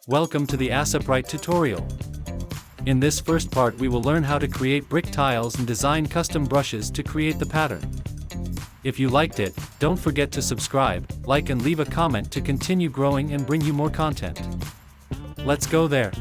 Welcome to the Aseprite tutorial. In this first part we will learn how to create brick tiles and design custom brushes to create the pattern. If you liked it, don't forget to subscribe, like and leave a comment to continue growing and bring you more content. Let's go there.